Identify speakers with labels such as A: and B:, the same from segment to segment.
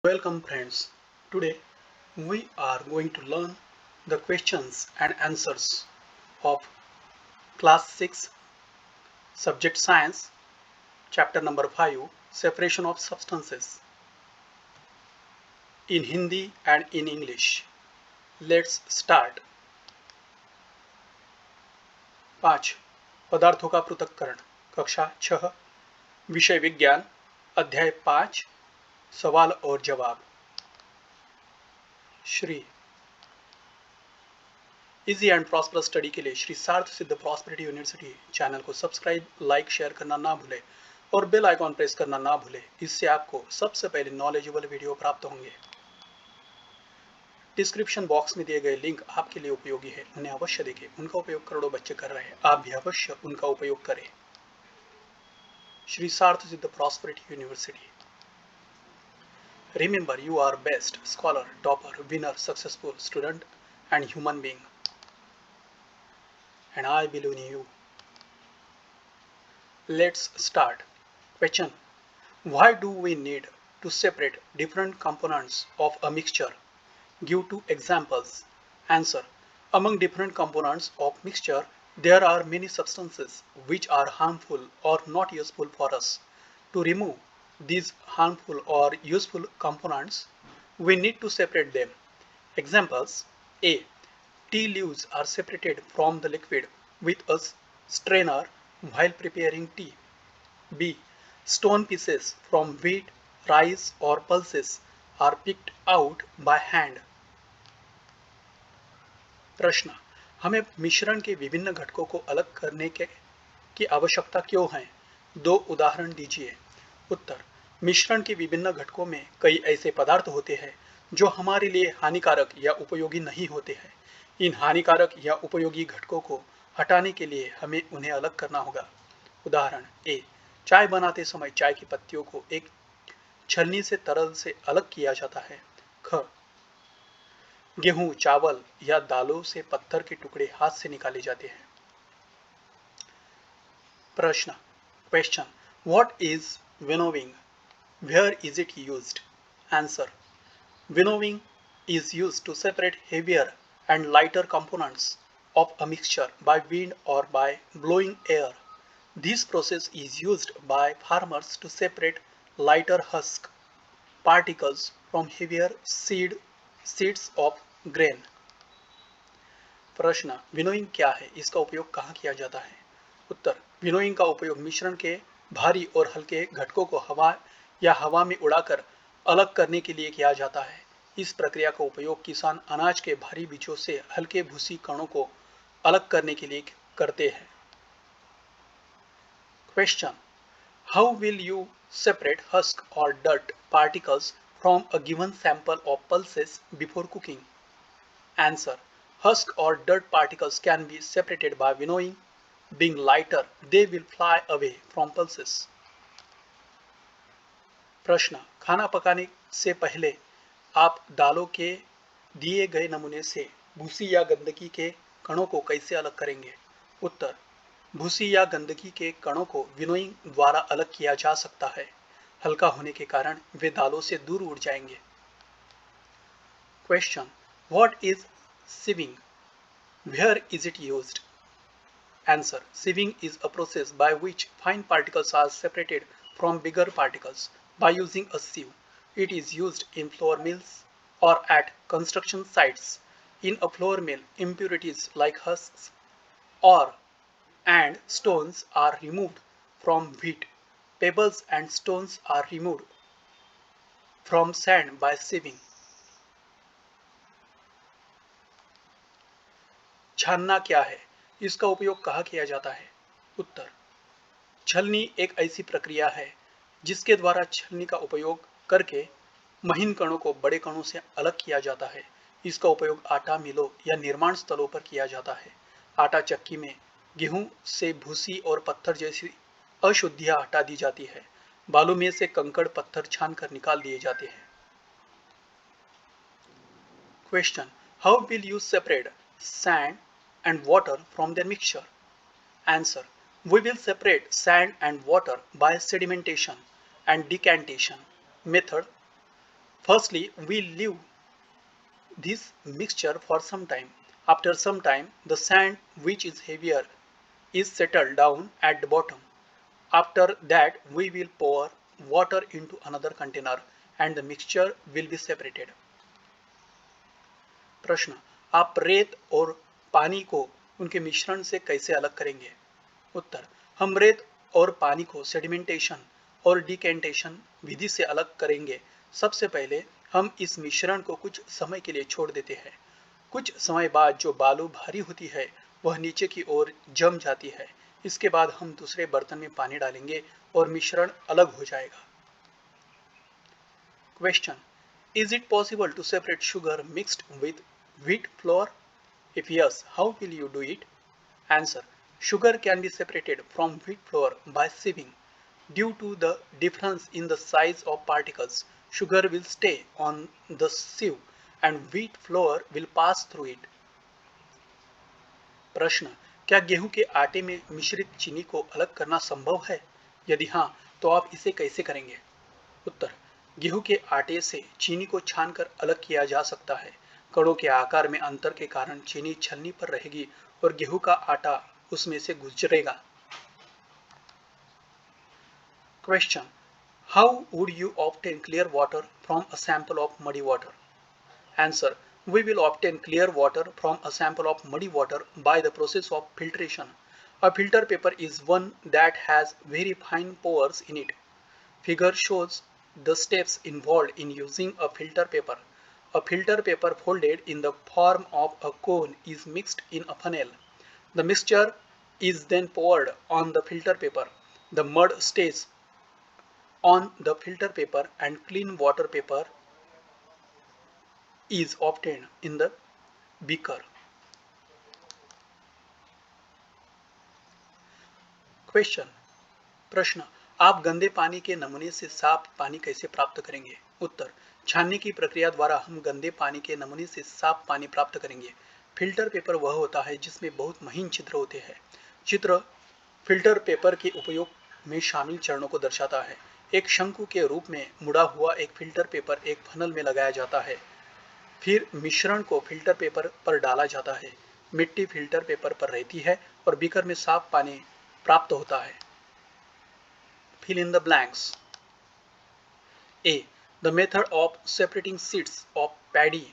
A: Welcome friends. Today we are going to learn the questions and answers of class 6 subject science chapter number 5 separation of substances in Hindi and in English. Let's start. 5 पदार्थों का पृथक्करण कक्षा 6 विषय विज्ञान अध्याय 5 सवाल और जवाब Shri easy and prosperous study के लिए Shri Sarth Siddh prosperity university channel को सब्सक्राइब लाइक शेयर करना ना भूले और बेल आइकॉन प्रेस करना ना भूले। इससे आपको सबसे पहले नॉलेजेबल वीडियो प्राप्त होंगे। डिस्क्रिप्शन बॉक्स में दिए गए लिंक आपके लिए उपयोगी है, उन्हें अवश्य देखें। उनका उपयोग करोड़ों बच्चे कर रहे हैं, आप भी अवश्य उनका उपयोग करें। Shri Sarth Siddh prosperity university. Remember, you are best scholar, topper, winner, successful student and human being, and I believe in you. Let's start. Question: why do we need to separate different components of a mixture? Give 2 examples. Answer: among different components of mixture, there are many substances which are harmful or not useful for us. To remove these harmful or useful components, we need to separate them. Examples: A. Tea leaves are separated from the liquid with a strainer while preparing tea. B. Stone pieces from wheat, rice or pulses are picked out by hand. प्रश्न: हमें मिश्रण के विभिन्न घटकों को अलग करने की आवश्यकता क्यों है? 2 उदाहरण दीजिए। उत्तर: मिश्रण के विभिन्न घटकों में कई ऐसे पदार्थ होते हैं जो हमारे लिए हानिकारक या उपयोगी नहीं होते हैं। इन हानिकारक या उपयोगी घटकों को हटाने के लिए हमें उन्हें अलग करना होगा। उदाहरण: ए. चाय बनाते समय चाय की पत्तियों को एक छलनी से तरल से अलग किया जाता है। ख. गेहूं, चावल या दालों से पत्थर के टुकड़े हाथ से निकाले जाते हैं। प्रश्न: question: what is winnowing? Where is it used? Answer: winnowing is used to separate heavier and lighter components of a mixture by wind or by blowing air. This process is used by farmers to separate lighter husk particles from heavier seeds of grain. प्रश्न: winnowing क्या है? इसका उपयोग कहाँ किया जाता है? उत्तर: winnowing का उपयोग मिश्रण के भारी और हल्के घटकों को हवा में उड़ाकर अलग करने के लिए किया जाता है। इस प्रक्रिया का उपयोग किसान अनाज के भारी बीजों से हल्के भूसी कणों को अलग करने के लिए करते हैं। Question: how will you separate husk और dirt particles from a given sample of pulses before cooking? Answer: husk or dirt particles can be separated by winnowing. Being lighter, they will fly away from pulses. प्रश्न: खाना पकाने से पहले आप दालों के दिए गए नमूने से भूसी या गंदगी के कणों को कैसे अलग करेंगे? उत्तर: भूसी या गंदगी के कणों को विनोइंग द्वारा अलग किया जा सकता है। हल्का होने के कारण वे दालों से दूर उड़ जाएंगे। Question: what is sieving? Where is it used? Answer: sieving is a process by which fine particles are separated from bigger particles by using a sieve. It is used in flour mills or at construction sites. In a flour mill, impurities like husks or and stones are removed from wheat. Pebbles and stones are removed from sand by sieving. छानना क्या है? इसका उपयोग कहाँ किया जाता है? उत्तर: छलनी एक ऐसी प्रक्रिया है जिसके द्वारा छलनी का उपयोग करके महीन कणों को बड़े कणों से अलग किया जाता है। इसका उपयोग आटा मिलों या निर्माण स्थलों पर किया जाता है। आटा चक्की में गेहूं से भूसी और पत्थर जैसी अशुद्धियां हटा दी जाती है। बालू में से कंकड़ पत्थर छान कर निकाल दिए जाते हैं। Question: how will you separate sand and water from their mixture? Answer: we will separate sand and water by sedimentation and decantation method. Firstly, we leave this mixture for some time. After some time, the sand, which is heavier, is settled down at the bottom. After that, we will pour water into another container and the mixture will be separated. प्रश्न, आप रेत और पानी को उनके मिश्रण से कैसे अलग करेंगे? उत्तर, हम रेत और पानी को सेडिमेंटेशन और डिकेंटेशन विधि से अलग करेंगे। सबसे पहले हम इस मिश्रण को कुछ समय के लिए छोड़ देते हैं। कुछ समय बाद जो बालू भारी होती है वह नीचे की ओर जम जाती है। इसके बाद हम दूसरे बर्तन में पानी डालेंगे और मिश्रण अलग हो जाएगा। Question, is it possible to separate sugar mixed with wheat flour? If yes, how will you do it? Answer, sugar can be separated from wheat flour by sieving. Due to the difference in the size of particles, sugar will stay on the sieve and wheat flour will pass through it. प्रश्न, क्या गेहूं के आटे में मिश्रित चीनी को अलग करना संभव है? यदि हाँ, तो आप इसे कैसे करेंगे? उत्तर, गेहूं के आटे से चीनी को छानकर अलग किया जा सकता है। कणों के आकार में अंतर के कारण चीनी छलनी पर रहेगी और गेहूं का आटा उसमें से गुजरेगा। Question, how would you obtain clear water from a sample of muddy water? Answer, we will obtain clear water from a sample of muddy water by the process of filtration. A filter paper is one that has very fine pores in it. Figure shows the steps involved in using a filter paper. A filter paper folded in the form of a cone is mixed in a funnel. The mixture is then poured on the filter paper. The mud stays on the filter paper and clean water paper is obtained in the beaker. Question, प्रश्न, आप गंदे पानी के नमूने से साफ पानी कैसे प्राप्त करेंगे? उत्तर, छानने की प्रक्रिया द्वारा हम गंदे पानी के नमूने से साफ पानी प्राप्त करेंगे। फिल्टर पेपर वह होता है जिसमें बहुत महीन छिद्र होते हैं। चित्र फिल्टर पेपर के उपयोग में शामिल चरणों को दर्शाता है। एक शंकु के रूप में मुड़ा हुआ एक फिल्टर पेपर एक फनल में लगाया जाता है। फिर मिश्रण को फिल्टर पेपर पर डाला जाता है। मिट्टी फिल्टर पेपर पर रहती है और बीकर में साफ पानी प्राप्त होता है। Fill in the blanks. A. The method of separating seeds of paddy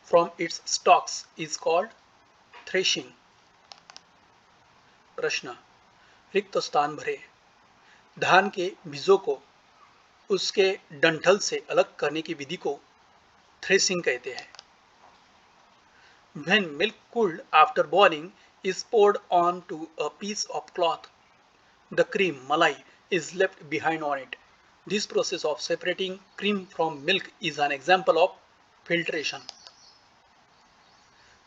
A: from its stalks is called threshing. प्रश्न, रिक्त स्थान भरे। धान के बीजों को उसके डंठल से अलग करने की विधि को थ्रेसिंग कहते हैं। When milk cooled after boiling is poured onto a piece of cloth, the cream malai is left behind on it. This process of separating cream from milk is an example of filtration.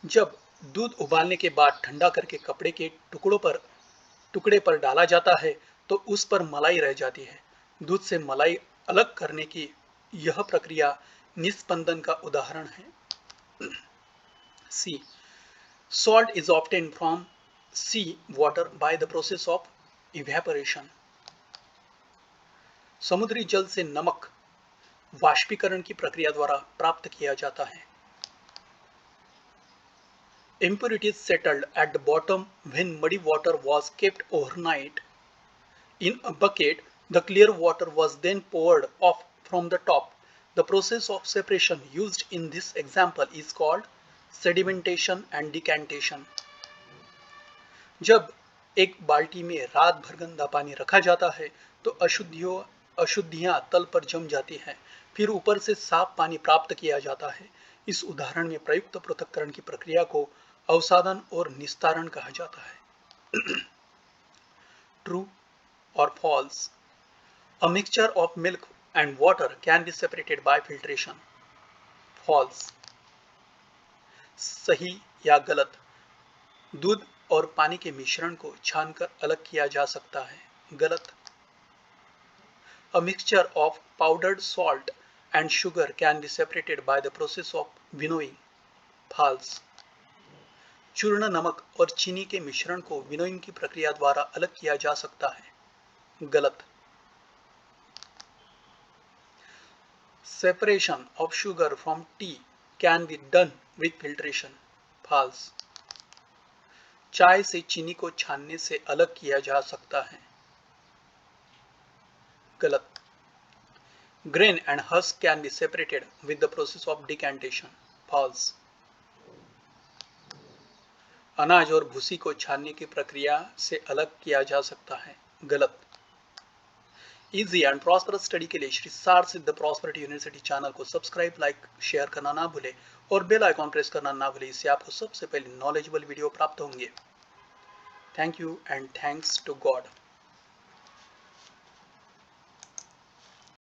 A: जब दूध उबालने के बाद ठंडा करके कपड़े के टुकड़े पर डाला जाता है तो उस पर मलाई रह जाती है। दूध से मलाई अलग करने की यह प्रक्रिया निस्पंदन का उदाहरण है। C. Salt is obtained from sea water by the process of evaporation. समुद्री जल से नमक वाष्पीकरण की प्रक्रिया द्वारा प्राप्त किया जाता है। Impurities settled at the bottom when muddy water was kept overnight in a bucket. The clear water was then poured off from the top. The process of separation used in this example is called sedimentation and decantation. जब एक बाल्टी में रात भर गंदा पानी रखा जाता है तो अशुद्धियां तल पर जम जाती हैं। फिर ऊपर से साफ पानी प्राप्त किया जाता है। इस उदाहरण में प्रयुक्त पृथक्करण की प्रक्रिया को अवसादन और निस्तारण कहा जाता है। ट्रू और false? A mixture of milk and water can be separated by filtration. False. सही या गलत? दूध और पानी के मिश्रण को छानकर अलग किया जा सकता है। गलत। A mixture of powdered salt and sugar can be separated by the process of winnowing. False. चूर्ण नमक और चीनी के मिश्रण को विनोइंग की प्रक्रिया द्वारा अलग किया जा सकता है। गलत। Separation of sugar from tea can be done with filtration. False. चाय से चीनी को छानने से अलग किया जा सकता है. गलत. Grain and husk can be separated with the process of decantation. False. अनाज और भूसी को छानने की प्रक्रिया से अलग किया जा सकता है. गलत. इजी एंड प्रॉस्परस स्टडी के लिए श्री सार सिद्ध प्रॉस्पेरिटी यूनिवर्सिटी चैनल को सब्सक्राइब, लाइक, शेयर करना ना भूले और बेल आइकॉन प्रेस करना ना भूले. इससे आपको सबसे पहले नॉलेजेबल वीडियो प्राप्त होंगे. Thank you and thanks to God.